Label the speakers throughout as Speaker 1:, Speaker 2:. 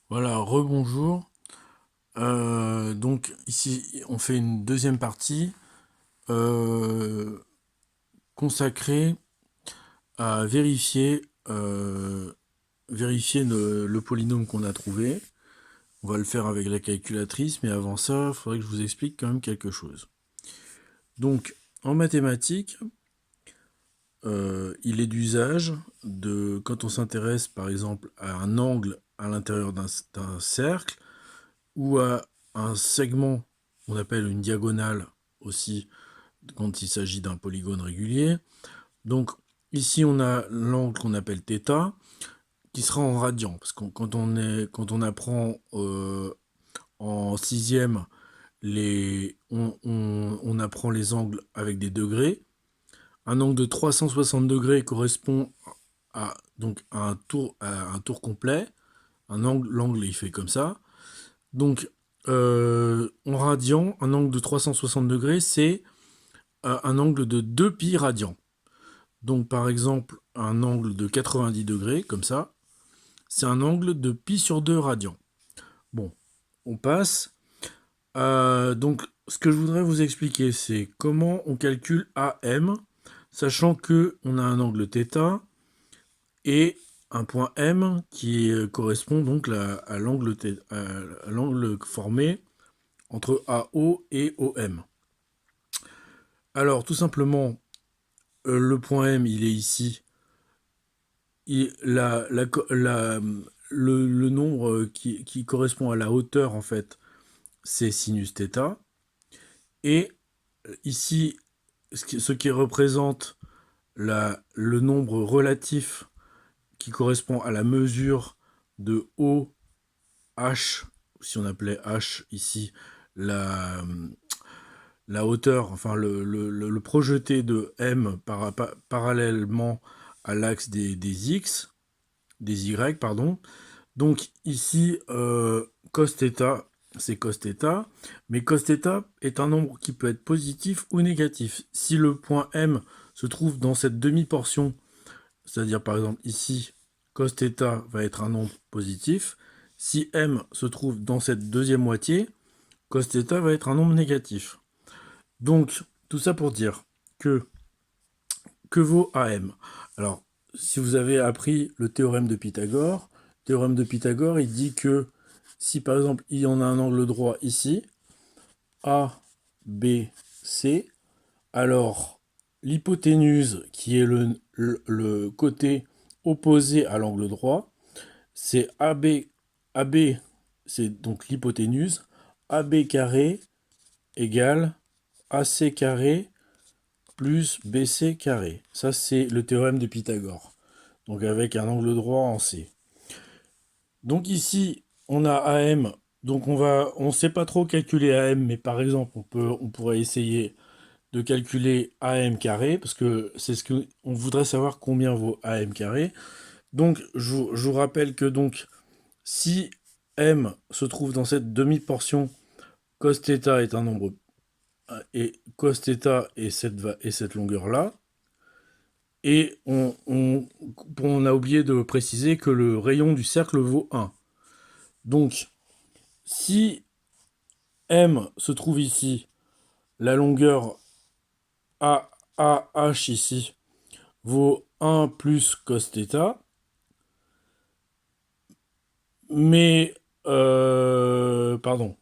Speaker 1: Voilà, rebonjour. Donc ici, on fait une deuxième partie euh, consacrée à vérifier le polynôme qu'on a trouvé. On va le faire avec la calculatrice, mais avant ça, il faudrait que je vous explique quand même quelque chose. Donc, en mathématiques, il est d'usage de, quand on s'intéresse par exemple à un angle à l'intérieur d'un cercle, ou à un segment qu'on appelle une diagonale aussi quand il s'agit d'un polygone régulier. Donc ici on a l'angle qu'on appelle θ qui sera en radian parce que quand on apprend en sixième on apprend les angles avec des degrés. Un angle de 360 degrés correspond à, donc, à un tour complet. L'angle il fait comme ça. Donc, en radian, un angle de 360 degrés, c'est un angle de 2 pi radians. Donc, par exemple, un angle de 90 degrés, comme ça, c'est un angle de pi sur 2 radians. Bon, on passe. Donc, ce que je voudrais vous expliquer, c'est comment on calcule AM, sachant que on a un angle θ et un point M qui correspond donc à l'angle formé entre AO et OM. Alors, tout simplement, le point M, il est ici. Le nombre qui correspond à la hauteur, en fait, c'est sinus θ. Et ici, ce qui représente le nombre relatif qui correspond à la mesure de OH, si on appelait H ici la, la hauteur, enfin le projeté de M parallèlement à l'axe des X, des Y, pardon. Donc ici, cos θ, c'est cos θ, mais cos θ est un nombre qui peut être positif ou négatif. Si le point M se trouve dans cette demi-portion, c'est-à-dire par exemple ici, cos θ va être un nombre positif. Si M se trouve dans cette deuxième moitié, cos θ va être un nombre négatif. Donc, tout ça pour dire que vaut AM? Alors, si vous avez appris le théorème de Pythagore, il dit que si par exemple il y en a un angle droit ici, A, B, C, alors l'hypoténuse qui est le côté opposé à l'angle droit, c'est AB. AB, c'est donc l'hypoténuse. AB carré égale AC carré plus BC carré. Ça, c'est le théorème de Pythagore. Donc avec un angle droit en C. Donc ici, on a AM. Donc on sait pas trop calculer AM, mais par exemple, on pourrait essayer de calculer AM carré, parce que c'est ce que on voudrait savoir combien vaut AM carré. Donc je vous rappelle que donc si M se trouve dans cette demi-portion, cos θ est un nombre et cos θ est cette longueur-là. Et on a oublié de préciser que le rayon du cercle vaut 1. Donc, si M se trouve ici, la longueur AH ici vaut 1 plus cos θ, mais, pardon,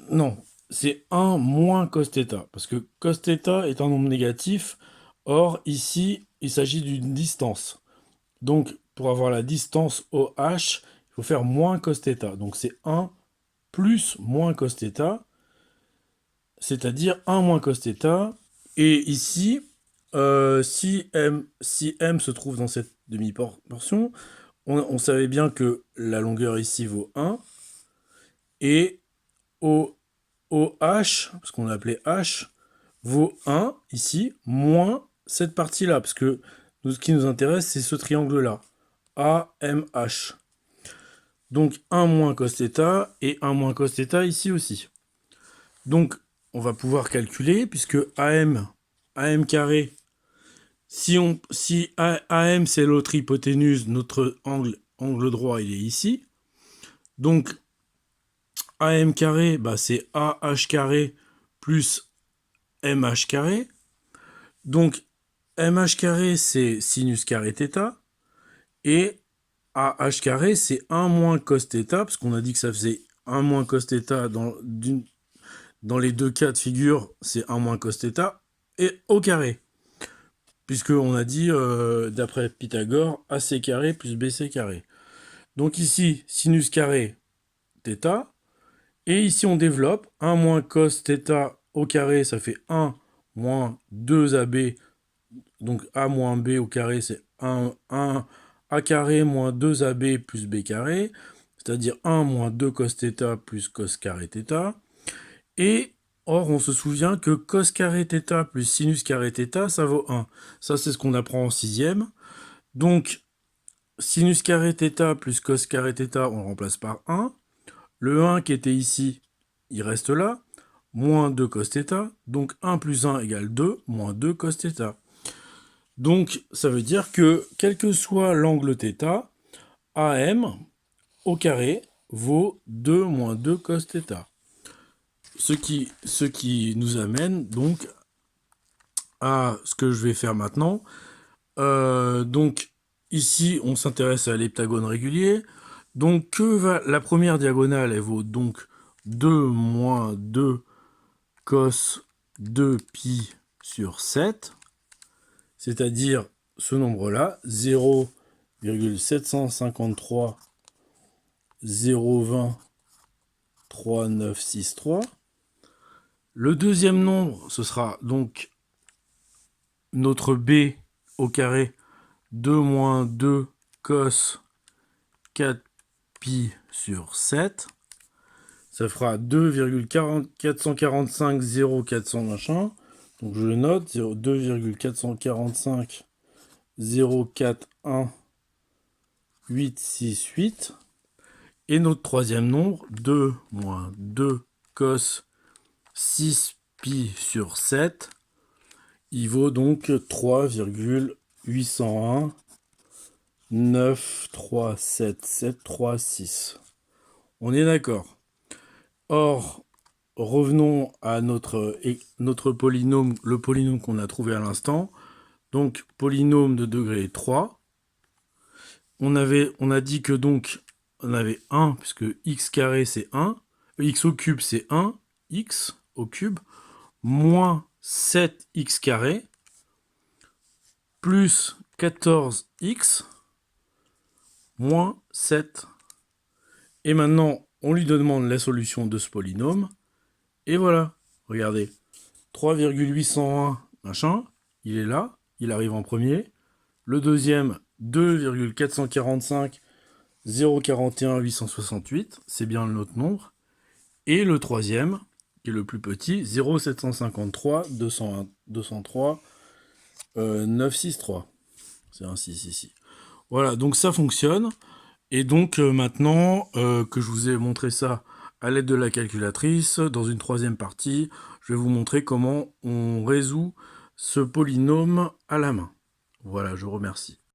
Speaker 1: non, c'est 1 moins cos θ, parce que cos θ est un nombre négatif, or ici, il s'agit d'une distance. Donc, pour avoir la distance OH, il faut faire moins cos θ. Donc, c'est 1 plus moins cos θ, c'est-à-dire 1 moins cos θ. Et ici, si M se trouve dans cette demi-portion, on savait bien que la longueur ici vaut 1. Et OH, parce qu'on l'appelait H, vaut 1 ici, moins cette partie-là. Parce que ce qui nous intéresse, c'est ce triangle-là. AMH. Donc 1 moins cos θ et 1 moins cos θ ici aussi. Donc on va pouvoir calculer, puisque AM carré, si AM c'est l'autre hypoténuse, notre angle angle droit, il est ici. Donc, AM carré, bah, c'est AH carré plus MH carré. Donc, MH carré, c'est sinus carré θ. Et AH carré, c'est 1 moins cos θ, parce qu'on a dit que ça faisait 1 moins cos θ dans les deux cas de figure, c'est 1 moins cos θ, et au carré. Puisqu'on a dit, d'après Pythagore, AC carré plus BC carré. Donc ici, sinus carré θ, et ici on développe, 1 moins cos θ au carré, ça fait 1 moins 2AB, donc A moins B au carré, c'est 1 A carré moins 2AB plus B carré, c'est-à-dire 1 moins 2 cos θ plus cos carré θ. Et, or, on se souvient que cos carré θ plus sinus carré θ, ça vaut 1. Ça, c'est ce qu'on apprend en 6e. Donc, sinus carré θ plus cos carré θ, on le remplace par 1. Le 1 qui était ici, il reste là. Moins 2 cos θ. Donc, 1 plus 1 égale 2, moins 2 cos θ. Donc, ça veut dire que, quel que soit l'angle θ, AM au carré vaut 2 moins 2 cos θ. Ce qui nous amène donc à ce que je vais faire maintenant. Donc, ici, on s'intéresse à l'heptagone régulier. Donc, la première diagonale, elle vaut donc 2 moins 2 cos 2pi sur 7. C'est-à-dire ce nombre-là, 0,753 020 3963. Le deuxième nombre, ce sera donc notre b au carré, 2 moins 2 cos 4pi sur 7. Ça fera 2,445 0,400 machin. Donc je le note, 2,445 041 868. Et notre troisième nombre, 2 moins 2 cos 6pi sur 7, il vaut donc 3,801 937 On est d'accord. Or, revenons à notre polynôme, le polynôme qu'on a trouvé à l'instant. Donc, polynôme de degré 3. On a dit que donc, on avait 1, puisque x carré c'est 1, x au cube c'est 1, x au cube, moins 7x carré, plus 14x, moins 7. Et maintenant, on lui demande la solution de ce polynôme. Et voilà, regardez. 3,801, machin, il est là, il arrive en premier. Le deuxième, 2,445, 041 868, c'est bien notre nombre. Et le troisième, qui est le plus petit, 0,753 203 963. C'est un 6 ici. Voilà, donc ça fonctionne. Et donc maintenant que je vous ai montré ça à l'aide de la calculatrice, dans une troisième partie, je vais vous montrer comment on résout ce polynôme à la main. Voilà, je vous remercie.